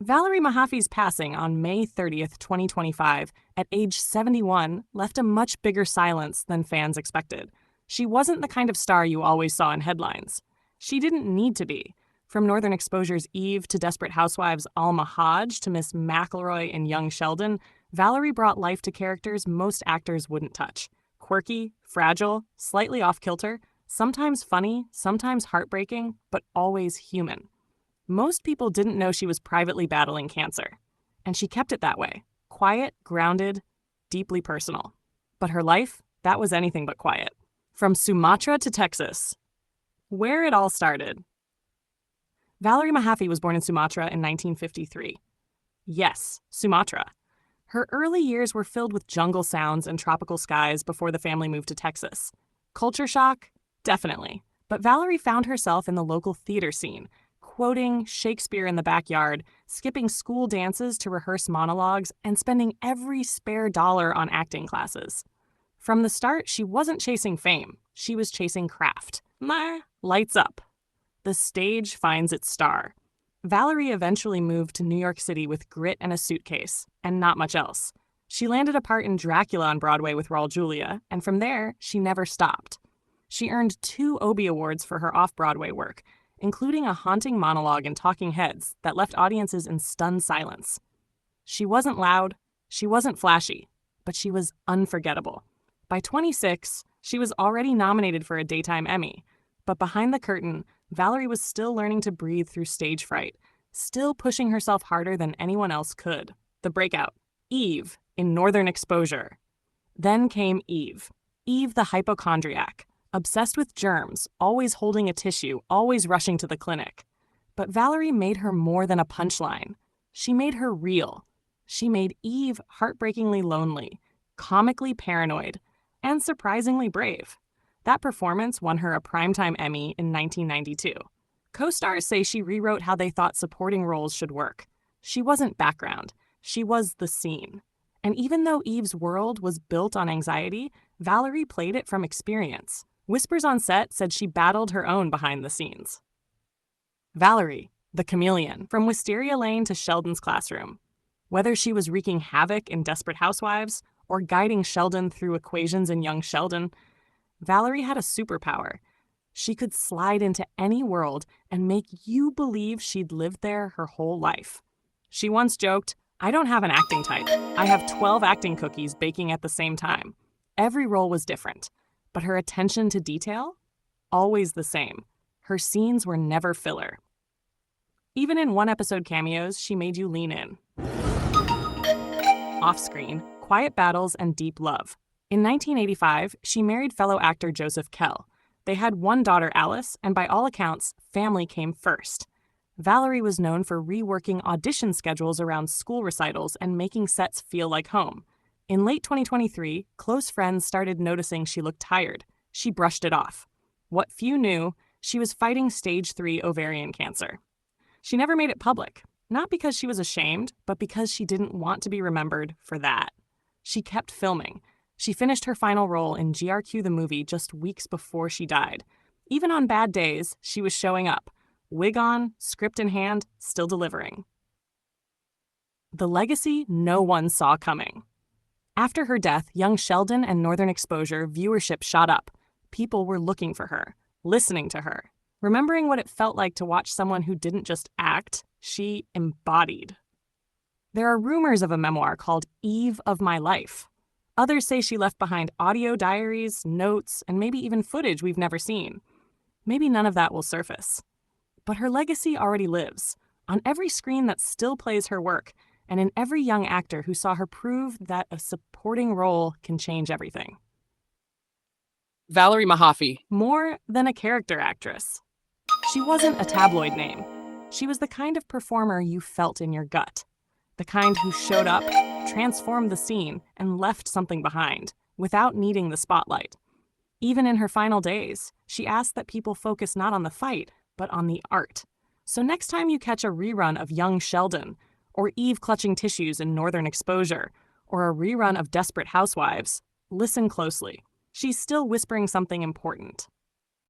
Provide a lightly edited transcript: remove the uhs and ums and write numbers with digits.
Valerie Mahaffey's passing on May 30th, 2025, at age 71, left a much bigger silence than fans expected. She wasn't the kind of star you always saw in headlines. She didn't need to be. From Northern Exposure's Eve to Desperate Housewives' Alma Hodge to Miss MacElroy and Young Sheldon, Valerie brought life to characters most actors wouldn't touch. Quirky, fragile, slightly off-kilter, sometimes funny, sometimes heartbreaking, but always human. Most people didn't know she was privately battling cancer. And she kept it that way. Quiet, grounded, deeply personal. But her life, that was anything but quiet. From Sumatra to Texas. Where it all started. Valerie Mahaffey was born in Sumatra in 1953. Yes, Sumatra. Her early years were filled with jungle sounds and tropical skies before the family moved to Texas. Culture shock? Definitely. But Valerie found herself in the local theater scene, quoting Shakespeare in the backyard, skipping school dances to rehearse monologues, and spending every spare dollar on acting classes. From the start, she wasn't chasing fame. She was chasing craft. Lights up. The stage finds its star. Valerie eventually moved to New York City with grit and a suitcase, and not much else. She landed a part in Dracula on Broadway with Raul Julia, and from there, she never stopped. She earned 2 Obie Awards for her off-Broadway work, including a haunting monologue in Talking Heads that left audiences in stunned silence. She wasn't loud, she wasn't flashy, but she was unforgettable. By 26, she was already nominated for a Daytime Emmy, but behind the curtain, Valerie was still learning to breathe through stage fright, still pushing herself harder than anyone else could. The breakout, Eve, in Northern Exposure. Then came Eve the hypochondriac, obsessed with germs, always holding a tissue, always rushing to the clinic. But Valerie made her more than a punchline. She made her real. She made Eve heartbreakingly lonely, comically paranoid, and surprisingly brave. That performance won her a Primetime Emmy in 1992. Co-stars say she rewrote how they thought supporting roles should work. She wasn't background. She was the scene. And even though Eve's world was built on anxiety, Valerie played it from experience. Whispers on set said she battled her own behind the scenes. Valerie, the chameleon, from Wisteria Lane to Sheldon's classroom. Whether she was wreaking havoc in Desperate Housewives or guiding Sheldon through equations in Young Sheldon, Valerie had a superpower. She could slide into any world and make you believe she'd lived there her whole life. She once joked, "I don't have an acting type. I have 12 acting cookies baking at the same time." Every role was different, but her attention to detail? Always the same. Her scenes were never filler. Even in one-episode cameos, she made you lean in. Off-screen, quiet battles and deep love. In 1985, she married fellow actor Joseph Kell. They had one daughter, Alice, and by all accounts, family came first. Valerie was known for reworking audition schedules around school recitals and making sets feel like home. In late 2023, close friends started noticing she looked tired. She brushed it off. What few knew, she was fighting stage 3 ovarian cancer. She never made it public, not because she was ashamed, but because she didn't want to be remembered for that. She kept filming. She finished her final role in GRQ the movie just weeks before she died. Even on bad days, she was showing up. Wig on, script in hand, still delivering. The legacy no one saw coming. After her death, Young Sheldon and Northern Exposure viewership shot up. People were looking for her, listening to her, remembering what it felt like to watch someone who didn't just act, she embodied. There are rumors of a memoir called Eve of My Life. Others say she left behind audio diaries, notes, and maybe even footage we've never seen. Maybe none of that will surface. But her legacy already lives, on every screen that still plays her work, and in every young actor who saw her prove that a supporting role can change everything. Valerie Mahaffey. More than a character actress. She wasn't a tabloid name. She was the kind of performer you felt in your gut. The kind who showed up, transformed the scene, and left something behind, without needing the spotlight. Even in her final days, she asked that people focus not on the fight, but on the art. So next time you catch a rerun of Young Sheldon, or Eve clutching tissues in Northern Exposure, or a rerun of Desperate Housewives, listen closely. She's still whispering something important.